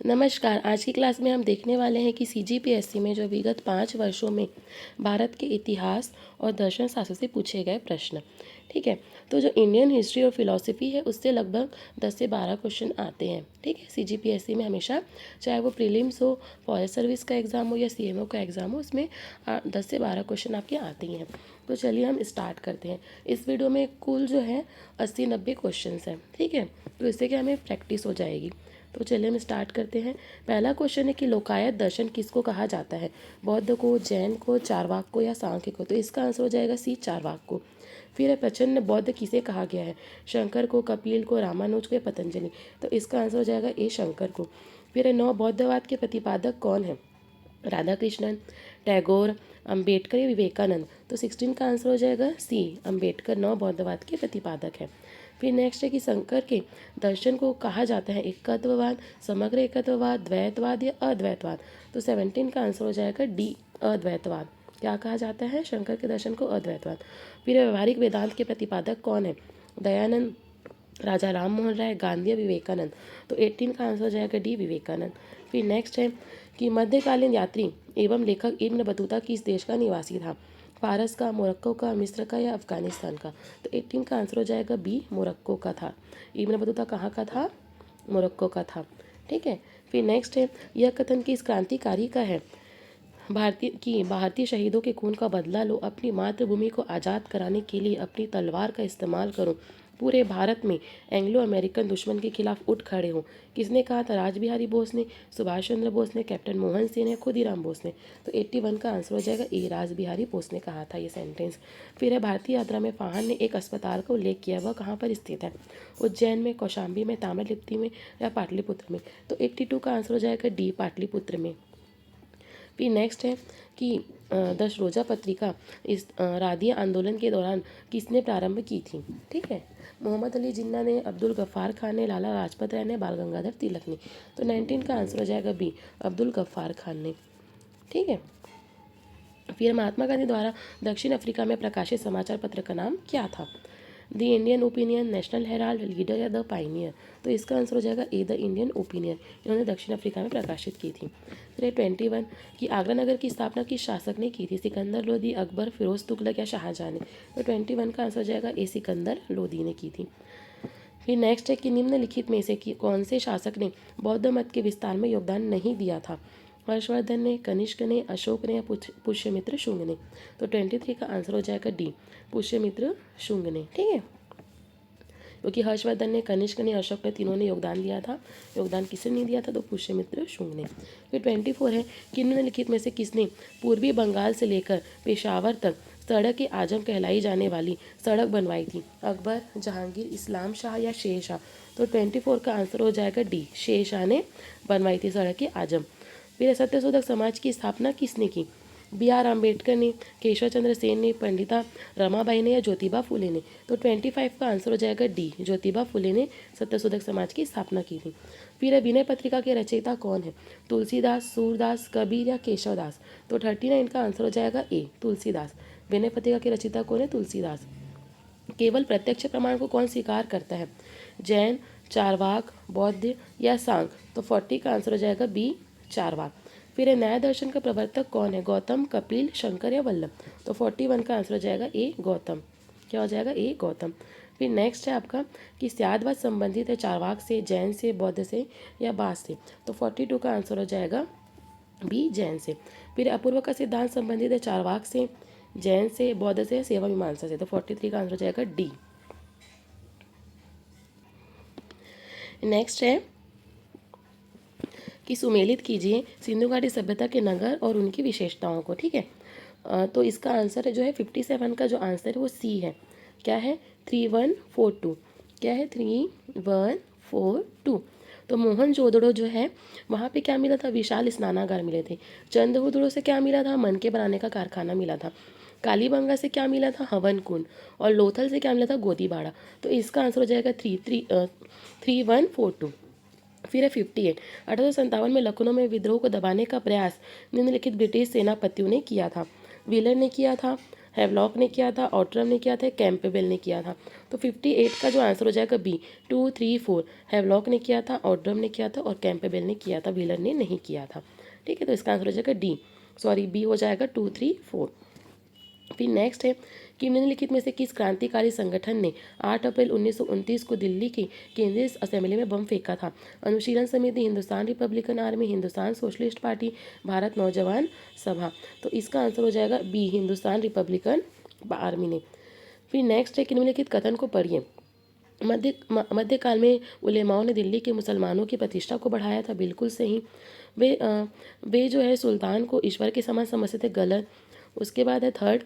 नमस्कार। आज की क्लास में हम देखने वाले हैं कि सीजीपीएससी में जो विगत 5 वर्षों में भारत के इतिहास और दर्शन शास्त्र से पूछे गए प्रश्न। ठीक है, तो जो इंडियन हिस्ट्री और फिलॉसफी है उससे लगभग 10 से 12 क्वेश्चन आते हैं। ठीक है, सीजीपीएससी में हमेशा, चाहे वो प्रीलिम्स हो, फॉरेस्ट सर्विस का एग्ज़ाम हो या सीएमओ का एग्ज़ाम हो, उसमें 10 से 12 क्वेश्चन आपके आते ही हैं। तो चलिए हम स्टार्ट करते हैं। इस वीडियो में कुल जो है 80-90 क्वेश्चन हैं। ठीक है, तो इससे क्या हमें प्रैक्टिस हो जाएगी। तो चलिए हम स्टार्ट करते हैं। पहला क्वेश्चन है कि लोकायत दर्शन किसको कहा जाता है? बौद्ध को, जैन को, चारवाक को या सांख्य को? तो इसका आंसर हो जाएगा सी, चारवाक को। फिर है प्रचंड बौद्ध किसे कहा गया है? शंकर को, कपिल को, रामानुज को या पतंजलि? तो इसका आंसर हो जाएगा ए, शंकर को। फिर है नौ बौद्धवाद के प्रतिपादक कौन है? राधा कृष्णन, टैगोर, अंबेडकर या विवेकानंद? तो 16 का आंसर हो जाएगा सी, अंबेडकर नौ बौद्धवाद के प्रतिपादक है। फिर नेक्स्ट है कि शंकर के दर्शन को कहा जाता है एकत्ववाद, समग्र एकत्ववाद, द्वैतवाद या अद्वैतवाद? तो 17 का आंसर हो जाएगा डी, अद्वैतवाद। क्या कहा जाता है शंकर के दर्शन को? अद्वैतवाद। फिर व्यवहारिक वेदांत के प्रतिपादक कौन है? दयानंद, राजा राम मोहन राय, गांधी या विवेकानंद? तो 18 का आंसर हो जाएगा डी, विवेकानंद। फिर नेक्स्ट है कि मध्यकालीन यात्री एवं लेखक इब्न बतूता किस देश का निवासी था? फारस का, मोरक्को का, मिस्र का या अफगानिस्तान का? तो 18 का आंसर हो जाएगा बी, मोरक्को का था। इब्न बतूता कहाँ का था? मोरक्को का था। ठीक है, फिर नेक्स्ट है यह कथन किस क्रांतिकारी का है? भारतीय शहीदों के खून का बदला लो, अपनी मातृभूमि को आज़ाद कराने के लिए अपनी तलवार का इस्तेमाल करो, पूरे भारत में एंग्लो अमेरिकन दुश्मन के खिलाफ उठ खड़े हो? किसने कहा था? राज बिहारी बोस ने, सुभाष चंद्र बोस ने, कैप्टन मोहन सिंह ने, खुदीराम बोस ने? तो 81 का आंसर हो जाएगा ए, राज बिहारी बोस ने कहा था ये सेंटेंस। फिर है भारतीय यात्रा में फाहन ने एक अस्पताल का उल्लेख किया, वह कहाँ पर स्थित है? उज्जैन में, कौशाम्बी में, ताम्रलिप्ति में या पाटलिपुत्र में? तो 82 का आंसर हो जाएगा डी, पाटलिपुत्र में। फिर नेक्स्ट है कि दशरोजा पत्रिका इस राधिया आंदोलन के दौरान किसने प्रारंभ की थी? ठीक है, मोहम्मद अली जिन्ना ने, अब्दुल गफ्फार खान ने, लाला लाजपत राय ने, बाल गंगाधर तिलक ने? तो 19 का आंसर हो जाएगा बी, अब्दुल गफ्फार खान ने। ठीक है, फिर महात्मा गांधी द्वारा दक्षिण अफ्रीका में प्रकाशित समाचार पत्र का नाम क्या था? The Indian opinion, national Herald, leader या द पाइनियर? तो इसका आंसर हो जाएगा ए, द इंडियन ओपिनियन। इन्होंने दक्षिण अफ्रीका में प्रकाशित की थी। फिर 21 कि आगरा नगर की स्थापना किस शासक ने की थी? सिकंदर लोदी, अकबर, फिरोज तुगलक या शाहजहां ने? तो 21 का आंसर हो जाएगा ए, सिकंदर लोदी ने की थी। फिर नेक्स्ट है कि निम्नलिखित में से कौन से शासक ने बौद्ध मत के विस्तार में योगदान नहीं दिया था? हर्षवर्धन ने, कनिष्क ने, अशोक ने या पुष्यमित्र शुंग ने? तो 23 का आंसर हो जाएगा डी, पुष्यमित्र शुंग ने। ठीक है, क्योंकि हर्षवर्धन ने, कनिष्क ने, अशोक ने, तीनों ने योगदान दिया था। योगदान किसने नहीं दिया था? तो पुष्यमित्र शुंग ने। फिर 24 है कि निम्नलिखित में से किसने पूर्वी बंगाल से लेकर पेशावर तक सड़क ए आजम कहलाई जाने वाली सड़क बनवाई थी? अकबर, जहांगीर, इस्लाम शाह या शेर शाह? तो 24 का आंसर हो जाएगा डी, शेर शाह ने बनवाई थी सड़क ए आजम। फिर सत्यशोधक समाज की स्थापना किसने की? बी आर अम्बेडकर ने, केशव चंद्र सेन ने, पंडिता रमाबाई ने या ज्योतिबा फुले ने? तो 25 का आंसर हो जाएगा डी, ज्योतिबा फुले ने सत्यशोधक समाज की स्थापना की थी। फिर विनय पत्रिका के रचयिता कौन है? तुलसीदास, सूरदास, कबीर या केशवदास? तो 39 का आंसर हो जाएगा ए, तुलसीदास। विनय पत्रिका के रचयिता कौन है? तुलसीदास। केवल प्रत्यक्ष प्रमाण को कौन स्वीकार करता है? जैन, चारवाक, बौद्ध या सांख? तो 40 का आंसर हो जाएगा बी, चारवाक। फिर न्याय दर्शन का प्रवर्तक कौन है? गौतम, कपिल, शंकर या वल्लभ? तो 41 का आंसर हो जाएगा ए, गौतम। क्या हो जाएगा? ए, गौतम। फिर नेक्स्ट है आपका कि स्यादवाद संबंधित है चारवाक से, जैन से, बौद्ध से या बास से? तो 42 का आंसर हो जाएगा बी, जैन से। फिर अपूर्व का सिद्धांत संबंधित है चारवाक से, जैन से, बौद्ध से, सेवा मीमांसा से? तो 43 का आंसर हो जाएगा डी। नेक्स्ट है कि सुमेलित कीजिए सिंधु घाटी सभ्यता के नगर और उनकी विशेषताओं को। ठीक है, तो इसका आंसर है जो है 57 का जो आंसर है वो सी है। क्या है? 3142। क्या है? 3142। तो मोहनजोदड़ो जो है वहाँ पे क्या मिला था? विशाल स्नानागार मिले थे। चंद्रहुदड़ो से क्या मिला था? मन के बनाने का कारखाना मिला था। कालीबंगा से क्या मिला था? हवन कुंड। और लोथल से क्या मिला था? गोदीबाड़ा। तो इसका आंसर हो जाएगा 3142। फिर है 58 1857 में लखनऊ में विद्रोह को दबाने का प्रयास निम्नलिखित ब्रिटिश सेनापतियों ने किया था? व्हीलर ने किया था, हैवलॉक ने किया था, ऑट्रम ने किया था, कैंपबेल ने किया था। तो 58 का जो आंसर हो जाएगा बी, 2, 3, 4। हैवलॉक ने किया था, ऑट्रम ने किया था और कैंपबेल ने किया था, व्हीलर ने नहीं किया था। ठीक है, तो इसका आंसर हो जाएगा डी, सॉरी बी हो जाएगा 2, 3, 4। फिर नेक्स्ट है कि निम्नलिखित में से किस क्रांतिकारी संगठन ने 8 अप्रैल 1929 को दिल्ली की केंद्रीय असेंबली में बम फेंका था? अनुशीलन समिति, Hindustan Republican army, Hindustan socialist party, Bharat नौजवान सभा। तो इसका आंसर हो जाएगा बी, हिंदुस्तान रिपब्लिकन आर्मी ने। फिर नेक्स्ट है कि निम्नलिखित कथन को पढ़िए। मध्यकाल में उलेमाओं ने दिल्ली के मुसलमानों की प्रतिष्ठा को बढ़ाया था, बिल्कुल सही। वे जो है सुल्तान को ईश्वर के समान समझते थे, गलत। उसके बाद है थर्ड,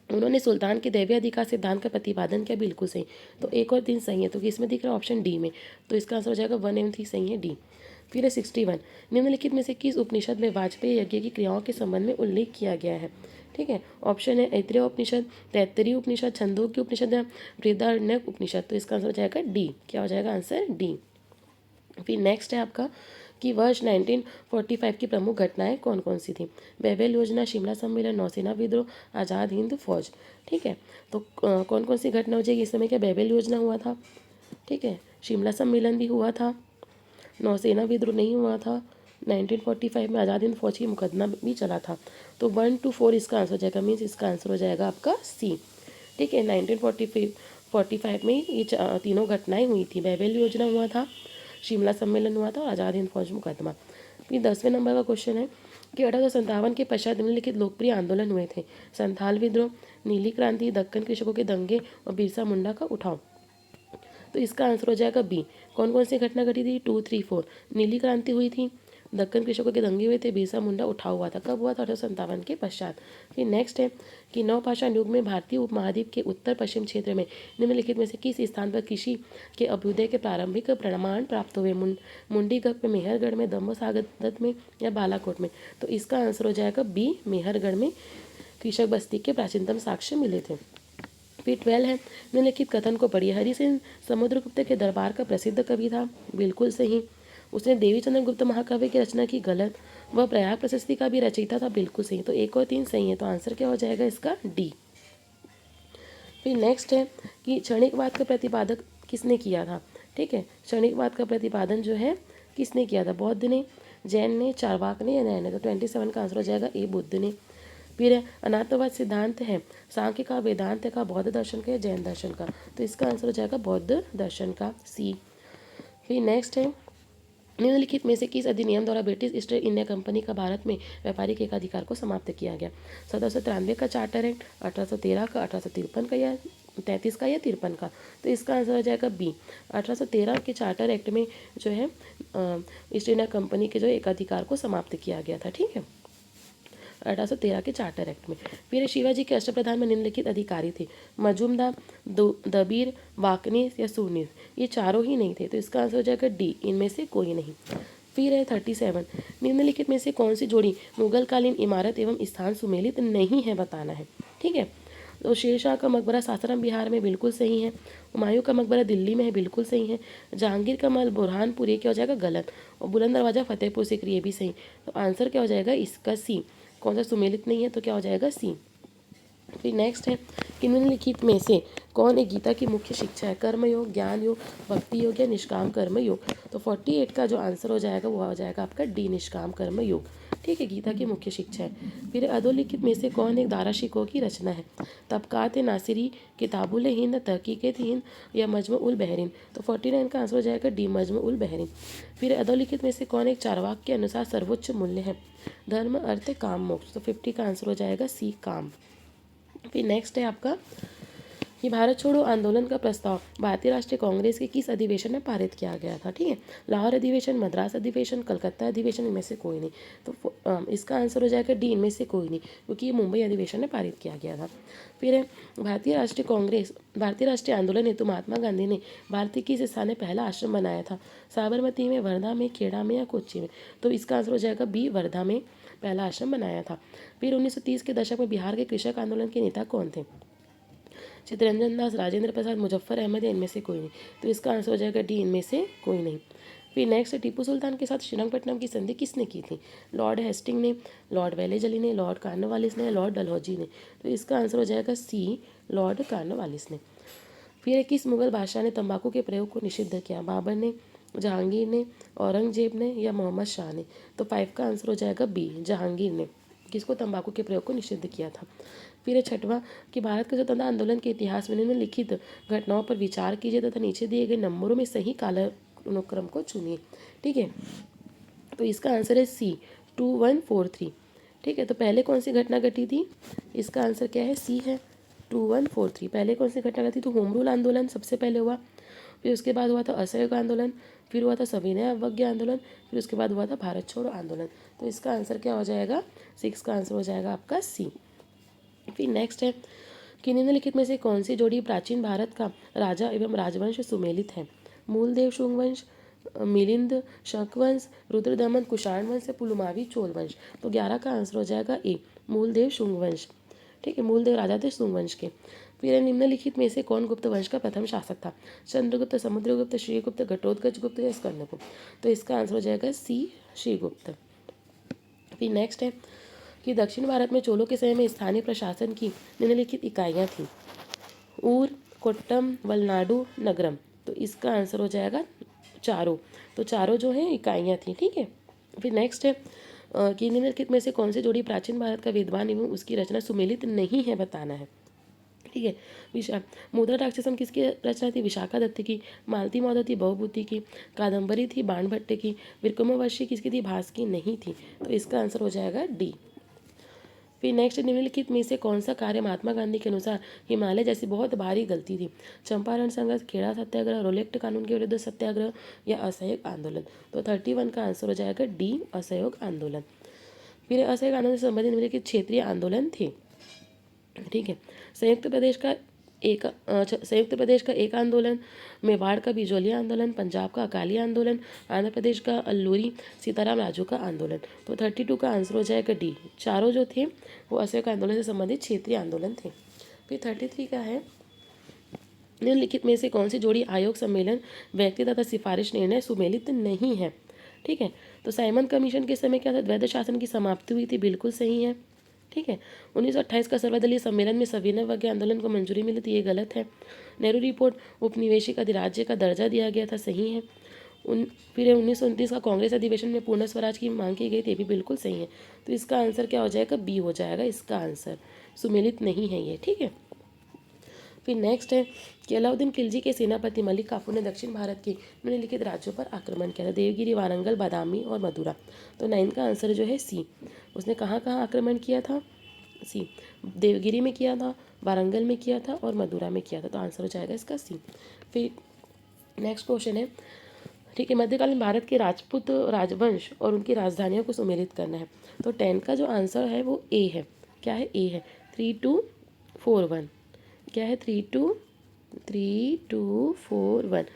उन्होंने सुल्तान के दैवीय अधिकार सिद्धांत का प्रतिपादन किया, बिल्कुल सही। तो 1 और 3 सही है, तो किसमें दिख रहा है? ऑप्शन डी में। तो इसका आंसर हो जाएगा 1 एवं 3 सही है, डी। फिर है 61, निम्नलिखित में से किस उपनिषद में वाजपेयी यज्ञ की क्रियाओं के संबंध में उल्लेख किया गया है? ठीक है, ऑप्शन है ऐत्रेय उपनिषद, तैत्तरीय उपनिषद, छंदोग्य उपनिषद या बृहदारण्यक उपनिषद। तो इसका आंसर हो जाएगा डी। क्या हो जाएगा आंसर? डी। फिर नेक्स्ट है आपका कि वर्ष 1945 की प्रमुख घटनाएं कौन कौन सी थी? बेबेल योजना, शिमला सम्मेलन, नौसेना विद्रोह, आज़ाद हिंद फौज। ठीक है, तो कौन कौन सी घटना हो जाएगी इस समय? क्या बेबेल योजना हुआ था, ठीक है, शिमला सम्मेलन भी हुआ था, नौसेना विद्रोह नहीं हुआ था, 1945 में आज़ाद हिंद फौज की मुकदमा भी चला था। तो 1 to 4 इसका आंसर हो जाएगा, मीन्स इसका आंसर हो जाएगा आपका सी। ठीक है, 1945 में ये तीनों घटनाएं हुई थी। बेबेल योजना हुआ था, शिमला सम्मेलन हुआ था और आज़ाद हिंद फौज मुकदमा। फिर 10वें नंबर का क्वेश्चन है कि 1857 के पश्चात निम्नलिखित लोकप्रिय आंदोलन हुए थे? संथाल विद्रोह, नीली क्रांति, दक्कन कृषकों के दंगे और बिरसा मुंडा का उठाव। तो इसका आंसर हो जाएगा बी। कौन कौन सी घटना घटी थी? 2, 3, 4। नीली क्रांति हुई थी, दक्कन कृषकों के दंगे हुए थे, बिरसा मुंडा उठाव हुआ था। कब हुआ था? 1857 के पश्चात। फिर नेक्स्ट है कि नवपाषाण युग में भारतीय उपमहाद्वीप के उत्तर पश्चिम क्षेत्र में निम्नलिखित में से किस स्थान पर कृषि के अभ्युदय के प्रारंभिक प्रमाण प्राप्त हुए? मुंडीगढ़ में, मेहरगढ़ में, दम्मसागत में या बालाकोट में? तो इसका आंसर हो जाएगा बी, मेहरगढ़ में कृषक बस्ती के प्राचीनतम साक्ष्य मिले थे। फिर 12 है, निम्नलिखित कथन को पढ़िए। हरि सिंह समुद्रगुप्त के दरबार का प्रसिद्ध कवि था, बिल्कुल सही। उसने देवी चंद्रगुप्त महाकाव्य की रचना की, गलत। वह प्रयाग प्रशस्ति का भी रचयिता था, बिल्कुल सही। तो 1 और 3 सही है, तो आंसर क्या हो जाएगा इसका? डी। फिर नेक्स्ट है कि क्षणिकवाद का प्रतिपादक किसने किया था? ठीक है, क्षणिकवाद का प्रतिपादन जो है किसने किया था? बौद्ध ने, जैन ने, चारवाक ने या नैन ने? तो 27 का आंसर हो जाएगा ए, बुद्ध ने। फिर है अनात्मवाद सिद्धांत है सांख्य का, वेदांत का, बौद्ध दर्शन का या जैन दर्शन का? तो इसका आंसर हो जाएगा बौद्ध दर्शन का, सी। फिर नेक्स्ट है निम्नलिखित में से किस अधिनियम द्वारा ब्रिटिश ईस्ट इंडिया कंपनी का भारत में व्यापारिक एकाधिकार को समाप्त किया गया? 1793 का चार्टर एक्ट, 1813 का, 1853 का या 33 का या 53 का? तो इसका आंसर हो जाएगा बी। 1813 के चार्टर एक्ट में जो है ईस्ट इंडिया कंपनी के जो एकाधिकार को समाप्त किया गया था। ठीक है, 1813 के चार्टर एक्ट में। फिर शिवाजी के अष्टप्रधान में निम्नलिखित अधिकारी थे? मजूमदार, दबीर, वाकनीस या सूरनीस? ये चारों ही नहीं थे, तो इसका आंसर हो जाएगा डी, इनमें से कोई नहीं। फिर है 37, निम्नलिखित में से कौन सी जोड़ी मुगलकालीन इमारत एवं स्थान सुमेलित नहीं है, बताना है। ठीक है, तो शेरशाह का मकबरा सासाराम बिहार में, बिल्कुल सही है। हुमायूं का मकबरा दिल्ली में है, बिल्कुल सही है। जहांगीर का महल बुरहानपुर, ये क्या हो जाएगा? गलत। और बुलंद दरवाजा फतेहपुर सीकरी, ये भी सही। तो आंसर क्या हो जाएगा इसका? सी। कौन सा सुमेलित नहीं है, तो क्या हो जाएगा? सी। फिर नेक्स्ट है कि निम्नलिखित में से कौन एक गीता की मुख्य शिक्षा है? कर्मयोग, ज्ञान योग, भक्ति योग या निष्काम कर्म योग? तो 48 का जो आंसर हो जाएगा वो हो जाएगा आपका डी, निष्काम कर्म योग। ठीक है, गीता की मुख्य शिक्षा है। फिर अधोलिखित में से कौन एक दाराशिकों की रचना है? तबकात नासिरी, किताबुल हिंद, तहकीकत हिंद या मजमू उल बहरीन? तो 49 का आंसर हो जाएगा डी, मजमू उल बहरीन। फिर अधोलिखित में से कौन एक चारवाक के अनुसार सर्वोच्च मूल्य है? धर्म, अर्थ, काम, मोक्ष? तो 50 का आंसर हो जाएगा सी, काम। फिर नेक्स्ट है आपका कि भारत छोड़ो आंदोलन का प्रस्ताव भारतीय राष्ट्रीय कांग्रेस के किस अधिवेशन में पारित किया गया था? ठीक है, लाहौर अधिवेशन, मद्रास अधिवेशन, कलकत्ता अधिवेशन, इनमें से कोई नहीं। तो इसका आंसर हो जाएगा डी, इनमें से कोई नहीं, क्योंकि ये मुंबई अधिवेशन में पारित किया गया था। फिर है भारतीय राष्ट्रीय आंदोलन हेतु महात्मा गांधी ने भारत किस स्थान में पहला आश्रम बनाया था? साबरमती में, वर्धा में, खेड़ा में या कोच्चि में? तो इसका आंसर हो जाएगा बी, वर्धा में पहला आश्रम बनाया था। फिर 1930 के दशक में बिहार के कृषक आंदोलन के नेता कौन थे? चित्तरंजन दास, राजेंद्र प्रसाद, मुजफ्फर अहमद या इनमें से कोई नहीं? तो इसका आंसर हो जाएगा डी, इनमें से कोई नहीं। फिर नेक्स्ट टीपू सुल्तान के साथ श्रीरंगपट्टनम की संधि किसने की थी? लॉर्ड हेस्टिंग ने, लॉर्ड वेलेजली ने, लॉर्ड कॉर्नवालिस ने, लॉर्ड डलहौजी ने। तो इसका आंसर हो जाएगा सी, लॉर्ड कॉर्नवालिस ने। फिर किस मुगल बादशाह ने तंबाकू के प्रयोग को निषिद्ध किया? बाबर ने, जहांगीर ने, औरंगजेब ने या मोहम्मद शाह ने? तो 5 का आंसर हो जाएगा बी, जहांगीर ने किसको तंबाकू के प्रयोग को निषिद्ध किया था। फिर छठवां कि भारत के स्वतंत्रता आंदोलन के इतिहास में निम्नलिखित घटनाओं पर विचार कीजिए तथा नीचे दिए गए नंबरों में सही कालानुक्रम को चुनिए। ठीक है, तो इसका आंसर है सी, 2143। ठीक है, तो पहले कौन सी घटना घटी थी? इसका आंसर क्या है? सी है, 2143। पहले कौन सी घटना घटी? तो होम रूल आंदोलन सबसे पहले हुआ, फिर उसके बाद हुआ था असहयोग आंदोलन, फिर हुआ था सविनय अवज्ञा आंदोलन, फिर उसके बाद हुआ था भारत छोड़ो आंदोलन। तो इसका आंसर क्या हो जाएगा? 6 का आंसर हो जाएगा आपका सी। फिर नेक्स्ट है कि निम्नलिखित में से कौन सी जोड़ी प्राचीन भारत का राजा एवं राजवंश सुमेलित है? मूलदेव शुंग वंश, मिलिंद शक वंश, रुद्रदमन कुषाण वंश या पुलमावी चोल वंश? तो 11 का आंसर हो जाएगा ए, मूलदेव शुंग वंश। ठीक है, मूलदेव राजा थे शुंग वंश के। फिर निम्नलिखित में से कौन गुप्त वंश का प्रथम शासक था? चंद्रगुप्त, समुद्रगुप्त, श्रीगुप्त, घटोत्कच गुप्त या स्कंदगुप्त? तो इसका आंसर हो जाएगा सी, श्रीगुप्त। फिर नेक्स्ट है कि दक्षिण भारत में चोलों के समय में स्थानीय प्रशासन की निम्नलिखित इकाइयाँ थीं? ऊर, कोट्टम, वलनाडु, नगरम? तो इसका आंसर हो जाएगा चारों। तो चारों जो है इकाइयाँ थी। ठीक है, फिर नेक्स्ट है कि निम्नलिखित में से कौन सी जोड़ी प्राचीन भारत का वेदवान एवं उसकी रचना सुमेलित नहीं है, बताना है। ठीक है, मुद्रा राक्षसम किसकी रचना थी? विशाखा दत्त की। मालती मौदा थी बहुबुद्धि की। कादम्बरी थी बाणभट्ट की। विक्रमोर्वशी किसकी थी? भास की नहीं थी। तो इसका आंसर हो जाएगा डी। फिर नेक्स्ट निम्नलिखित में से कौन सा कार्य महात्मा गांधी के अनुसार हिमालय जैसी बहुत भारी गलती थी? चंपारण संघर्ष, खेड़ा सत्याग्रह, रोलेक्ट कानून के विरुद्ध सत्याग्रह या असहयोग आंदोलन? तो 31 का आंसर हो जाएगा डी, असहयोग आंदोलन। फिर असहयोग आंदोलन से संबंधित निम्नलिखित क्षेत्रीय आंदोलन थे। ठीक है, संयुक्त प्रदेश का एक आंदोलन, मेवाड़ का बिजोलिया आंदोलन, पंजाब का अकाली आंदोलन, आंध्र प्रदेश का अल्लूरी सीताराम राजू का आंदोलन? तो 32 का आंसर हो जाएगा डी, चारों जो थे वो असहयोग आंदोलन से संबंधित क्षेत्रीय आंदोलन थे। फिर 33 का है निम्नलिखित में से कौन सी जोड़ी आयोग सम्मेलन व्यक्ति तथा सिफारिश निर्णय सुमेलित नहीं है? ठीक है, तो साइमन कमीशन के समय क्या था? द्वैध शासन की समाप्ति हुई थी, बिल्कुल सही है। ठीक है, 1928 का सर्वदलीय सम्मेलन में सविनय अवज्ञा आंदोलन को मंजूरी मिली थी, ये गलत है। नेहरू रिपोर्ट उपनिवेशिक अधिराज्य का दर्जा दिया गया था, सही है। फिर 1929 का कांग्रेस अधिवेशन में पूर्ण स्वराज की मांग की गई थी, ये भी बिल्कुल सही है। तो इसका आंसर क्या हो जाएगा? बी हो जाएगा इसका आंसर, सुमेलित नहीं है ये। ठीक है, फिर नेक्स्ट है कि अलाउद्दीन खिलजी के सेनापति मलिक काफूर ने दक्षिण भारत के निम्नलिखित राज्यों पर आक्रमण किया था? देवगिरी, वारंगल, बादामी और मदुरा? तो 9 का आंसर जो है सी। उसने कहाँ कहाँ आक्रमण किया था? सी, देवगिरी में किया था, वारंगल में किया था और मदुरा में किया था। तो आंसर हो जाएगा इसका सी। फिर नेक्स्ट क्वेश्चन है, ठीक है, मध्यकालीन भारत के राजपूत राजवंश और उनकी राजधानियों को सुमेलित करना है। तो 10 का जो आंसर है वो ए है। क्या है? ए है, 3241। क्या है? 3241।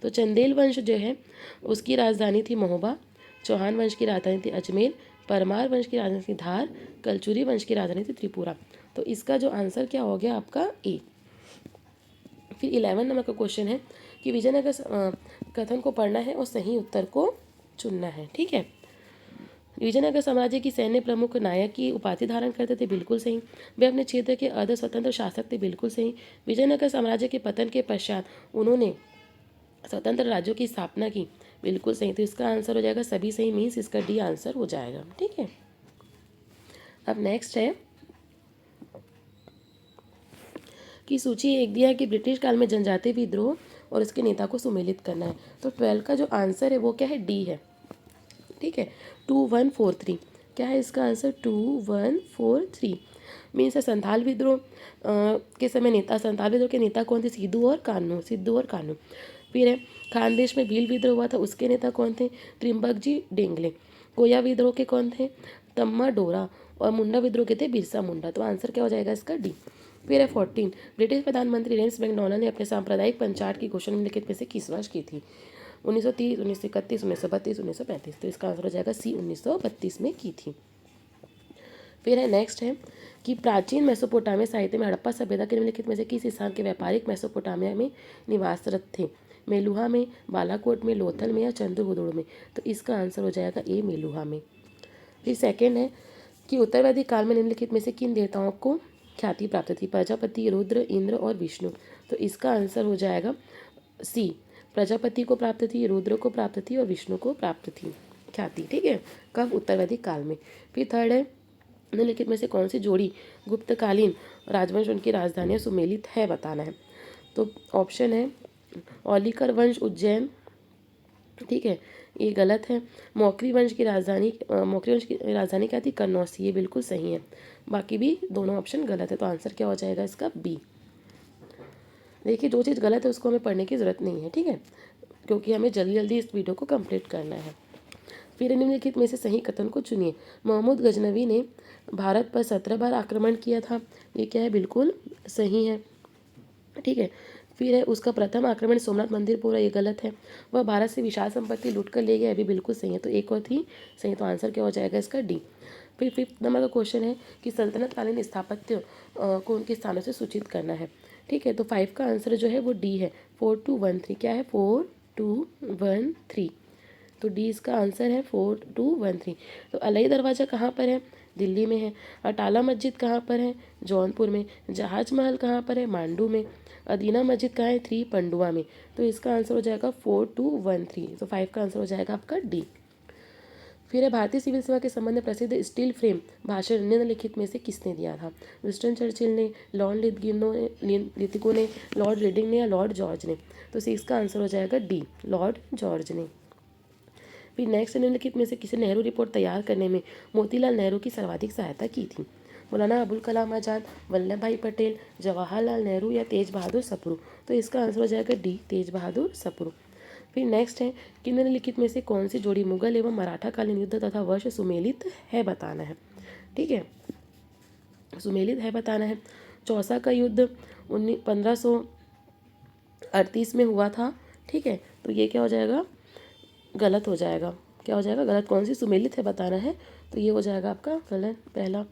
तो चंदेल वंश जो है उसकी राजधानी थी महोबा, चौहान वंश की राजधानी थी अजमेर, परमार वंश की राजधानी थी धार, कलचुरी वंश की राजधानी थी त्रिपुरा। तो इसका जो आंसर क्या हो गया आपका? ए। फिर 11 नंबर का क्वेश्चन है कि विजयनगर कथन को पढ़ना है और सही उत्तर को चुनना है। ठीक है, विजयनगर साम्राज्य की सैन्य प्रमुख नायक की उपाधि धारण करते थे, बिल्कुल सही। वे अपने क्षेत्र के अर्ध स्वतंत्र शासक थे, बिल्कुल सही। विजयनगर साम्राज्य के पतन के पश्चात उन्होंने स्वतंत्र राज्यों की स्थापना की, बिल्कुल सही। तो इसका आंसर हो जाएगा सभी सही, मीन्स इसका डी आंसर हो जाएगा। ठीक है, अब नेक्स्ट है कि सूची एक दिया है कि ब्रिटिश काल में जनजातीय विद्रोह और इसके नेता को सुमेलित करना है। तो 12 का जो आंसर है वो क्या है? डी है। ठीक है, 2143। क्या है इसका आंसर? 2143 मीन्स संथाल विद्रोह के समय नेता, संथाल विद्रोह के नेता कौन थे? सिद्धू और कान्हू, सिद्धू और कान्हू। फिर है खानदेश में भील विद्रोह हुआ था, उसके नेता कौन थे? त्रिम्बक जी डेंगले। कोया विद्रोह के कौन थे? तम्मा डोरा। और मुंडा विद्रोह के थे बिरसा मुंडा। तो आंसर क्या हो जाएगा इसका? डी। फिर है 14, ब्रिटिश प्रधानमंत्री जेम्स मैकडॉनल्ड ने अपने सांप्रदायिक पंचायत की घोषणा निम्नलिखित में से किस वर्ष की थी? 1930, 1931, 1932, 1935? तो इसका आंसर हो जाएगा सी, 1932 में की थी। फिर है नेक्स्ट है कि प्राचीन मेसोपोटामिया साहित्य में हड़प्पा सभ्यता के निम्नलिखित में से किस स्थान के व्यापारिक मेसोपोटामिया में निवासरत थे? मेलुहा में, बालाकोट में, लोथल में या चंद्रबुदुड़ में? तो इसका आंसर हो जाएगा ए, मेलुहा में। फिर सेकेंड है कि उत्तरवैदिक काल में निम्नलिखित में से किन देवताओं को ख्याति प्राप्त थी? प्रजापति, रुद्र, इंद्र और विष्णु। तो इसका आंसर हो जाएगा सी, प्रजापति को प्राप्त थी, रुद्र को प्राप्त थी और विष्णु को प्राप्त थी ख्याति। ठीक है, कब? उत्तरवैदिक काल में। फिर थर्ड है निम्नलिखित में से कौन सी जोड़ी गुप्तकालीन राजवंश उनकी राजधानियां सुमेलित है, बताना है। तो ऑप्शन है औलिकर वंश उज्जैन, ठीक है, ये गलत है। मौखरी वंश की राजधानी क्या थी? कन्नौज, ये बिल्कुल सही है। बाकी भी दोनों ऑप्शन गलत है, तो आंसर क्या हो जाएगा इसका? बी। देखिए, जो चीज़ गलत है उसको हमें पढ़ने की ज़रूरत नहीं है, ठीक है, क्योंकि हमें जल्दी जल्दी इस वीडियो को कंप्लीट करना है। फिर निम्नलिखित में से सही कथन को चुनिए। महमूद गजनवी ने भारत पर 17 बार आक्रमण किया था, ये क्या है? बिल्कुल सही है, ठीक है। फिर है उसका प्रथम आक्रमण सोमनाथ मंदिर पूरा, ये गलत है। वह भारत से विशाल संपत्ति लूट कर ले गया, अभी बिल्कुल सही है। तो एक और थी सही, तो आंसर क्या हो जाएगा इसका? डी। फिर फिफ्थ नंबर का क्वेश्चन है कि सल्तनत कालीन स्थापत्य को उनके स्थानों से सूचित करना है, ठीक है। तो 5 का आंसर जो है वो डी है, 4213। क्या है? 4213। तो डी इसका आंसर है, 4213। तो अलई दरवाज़ा कहाँ पर है? दिल्ली में है। अटाला मस्जिद कहाँ पर है? जौनपुर में। जहाज महल कहाँ पर है? मांडू में। अदीना मस्जिद कहाँ है? 3 पंडुआ में। तो इसका आंसर हो जाएगा 4213। तो 5 का आंसर हो जाएगा आपका डी। फिर है भारतीय सिविल सेवा के संबंध में प्रसिद्ध स्टील फ्रेम भाषण निम्नलिखित में से किसने दिया था? विंस्टन चर्चिल ने, लॉर्ड लिथगो ने, लॉर्ड रीडिंग ने या लॉर्ड जॉर्ज ने? तो इसका आंसर हो जाएगा डी, लॉर्ड जॉर्ज ने। फिर नेक्स्ट निम्नलिखित में से किसी नेहरू रिपोर्ट तैयार करने में मोतीलाल नेहरू की सर्वाधिक सहायता की थी? मौलाना अबुल कलाम आज़ाद, वल्लभ भाई पटेल, जवाहरलाल नेहरू या तेज बहादुर सप्रू? तो इसका आंसर हो जाएगा डी, तेज बहादुर सप्रू। फिर नेक्स्ट है कि निम्नलिखित में से कौन सी जोड़ी मुगल एवं मराठा कालीन युद्ध तथा वर्ष सुमेलित है, बताना है, ठीक है, सुमेलित है बताना है। चौसा का युद्ध 1538 में हुआ था, ठीक है, तो ये क्या हो जाएगा? गलत हो जाएगा। क्या हो जाएगा? गलत। कौन सी सुमेलित है बताना है, तो ये हो जाएगा आपका गलत, पहला।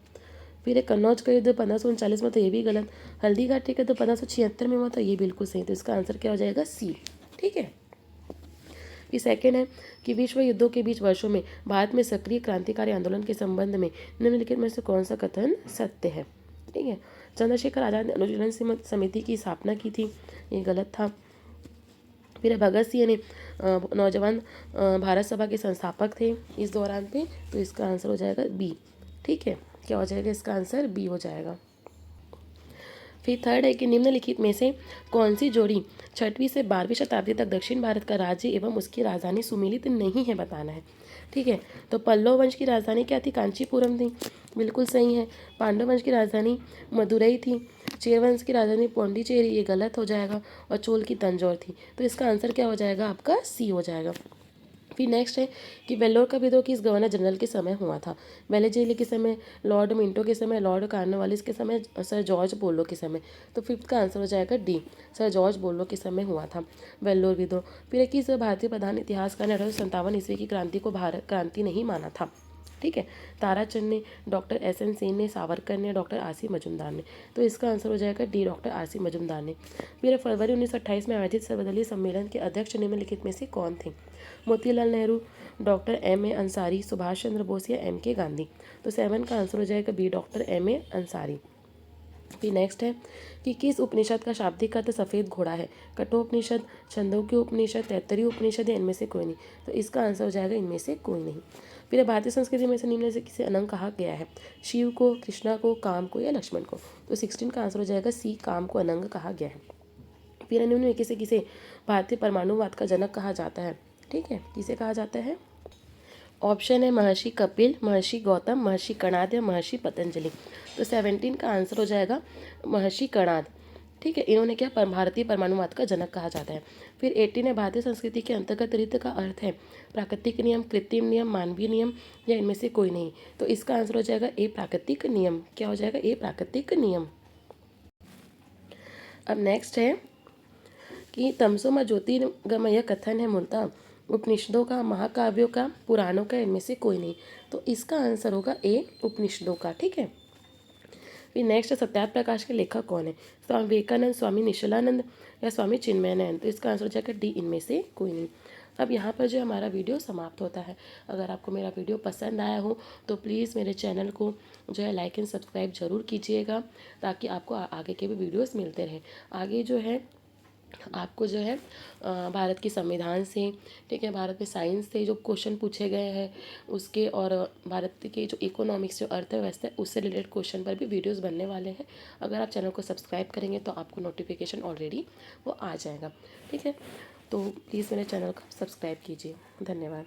फिर एक कन्नौज का युद्ध 1539 में, तो ये भी गलत। हल्दी घाटी का तो 1576 में हुआ था, ये बिल्कुल सही। तो इसका आंसर क्या हो जाएगा? सी, ठीक है। फिर सेकेंड है कि विश्व युद्धों के बीच वर्षों में भारत में सक्रिय क्रांतिकारी आंदोलन के संबंध में निम्नलिखित में से कौन सा कथन सत्य है? ठीक है, चंद्रशेखर आजाद ने अनुशीलन समिति की स्थापना की थी, ये गलत था। फिर भगत सिंह ने नौजवान भारत सभा के संस्थापक थे इस दौरान पे, तो इसका आंसर हो जाएगा बी, ठीक है। क्या हो जाएगा इसका आंसर? बी हो जाएगा। फिर थर्ड है कि निम्नलिखित में से कौन सी जोड़ी 6वीं से 12वीं शताब्दी तक दक्षिण भारत का राज्य एवं उसकी राजधानी सुमेलित नहीं है, बताना है, ठीक है। तो पल्लव वंश की राजधानी क्या थी? कांचीपुरम थी, बिल्कुल सही है। पांडव वंश की राजधानी मदुरई थी। चेर वंश की राजधानी पौंडीचेरी, ये गलत हो जाएगा। और चोल की तंजौर थी। तो इसका आंसर क्या हो जाएगा? आपका सी हो जाएगा। फिर नेक्स्ट है कि वेल्लोर का विद्रोह किस गवर्नर जनरल के समय हुआ था? वेलेस्ली के समय, लॉर्ड मिंटो के समय, लॉर्ड कॉर्नवालिस के समय, सर जॉर्ज पोलो के समय? तो फिफ्थ का आंसर हो जाएगा डी, सर जॉर्ज पोलो के समय हुआ था वेल्लोर विद्रोह। फिर किस भारतीय प्रधान इतिहासकार ने 1857 ईस्वी की क्रांति को भारत क्रांति नहीं माना था? ठीक है, ताराचंद ने, डॉक्टर एस.एन. सेन ने, सावरकर ने, डॉक्टर आर.सी. मजूमदार ने? तो इसका आंसर हो जाएगा डी, डॉक्टर आर.सी. मजूमदार ने। फिर फरवरी 1928 में आयोजित सर्वदलीय सम्मेलन के अध्यक्ष निम्नलिखित में से कौन थे? Motilal Nehru, doctor M A Ansari, Subhash Chandra Bose या एम के गांधी? तो 7 का आंसर हो जाएगा B, doctor M A Ansari. फिर नेक्स्ट है कि किस उपनिषद का शाब्दिक अर्थ सफ़ेद घोड़ा है? कठोपनिषद, छंदोग्य उपनिषद, तैत्तरीय उपनिषद या इनमें से कोई नहीं? तो इसका आंसर हो जाएगा इनमें से कोई नहीं। फिर भारतीय संस्कृति में से निम्न से किसे अनंग कहा गया है? शिव को, कृष्णा को, काम को या लक्ष्मण को? तो 16 का आंसर हो जाएगा सी, काम को अनंग कहा गया है। फिर निम्न में किसे किसे भारतीय परमाणुवाद का जनक कहा जाता है? ठीक है, किसे कहा जाता है? ऑप्शन है महर्षि कपिल, महर्षि गौतम, महर्षि कणाद या महर्षि पतंजलि? तो 17 का आंसर हो जाएगा महर्षि कणाद, ठीक है। इन्होंने क्या भारतीय परमाणुवाद का जनक कहा जाता है। फिर 18 है भारतीय संस्कृति के अंतर्गत रीत का अर्थ है प्राकृतिक नियम, कृत्रिम नियम, मानवीय नियम या इनमें से कोई नहीं? तो इसका आंसर हो जाएगा ए, प्राकृतिक नियम। क्या हो जाएगा? ए, प्राकृतिक नियम। अब नेक्स्ट है कि तमसोमा ज्योतिर्गमय कथन है मूलतः उपनिषदों का, महाकाव्यों का, पुराणों का, इनमें से कोई नहीं? तो इसका आंसर होगा ए, उपनिषदों का, ठीक है। फिर नेक्स्ट है सत्यार्थ प्रकाश के लेखक कौन है, स्वामी विवेकानंद, स्वामी निशलानंद या स्वामी चिन्मयानंद। तो इसका आंसर हो जाएगा डी, इनमें से कोई नहीं। अब यहाँ पर जो हमारा वीडियो समाप्त होता है। अगर आपको मेरा वीडियो पसंद आया हो तो प्लीज़ मेरे चैनल को जो है लाइक एंड सब्सक्राइब ज़रूर कीजिएगा, ताकि आपको आगे के भी वीडियोस मिलते रहें। आगे जो है आपको जो है भारत के संविधान से, ठीक है, भारत में साइंस से जो क्वेश्चन पूछे गए हैं उसके, और भारत के जो इकोनॉमिक्स, जो अर्थव्यवस्था है, उससे रिलेटेड क्वेश्चन पर भी वीडियोस बनने वाले हैं। अगर आप चैनल को सब्सक्राइब करेंगे तो आपको नोटिफिकेशन ऑलरेडी वो आ जाएगा, ठीक है। तो प्लीज़ मेरे चैनल को सब्सक्राइब कीजिए। धन्यवाद।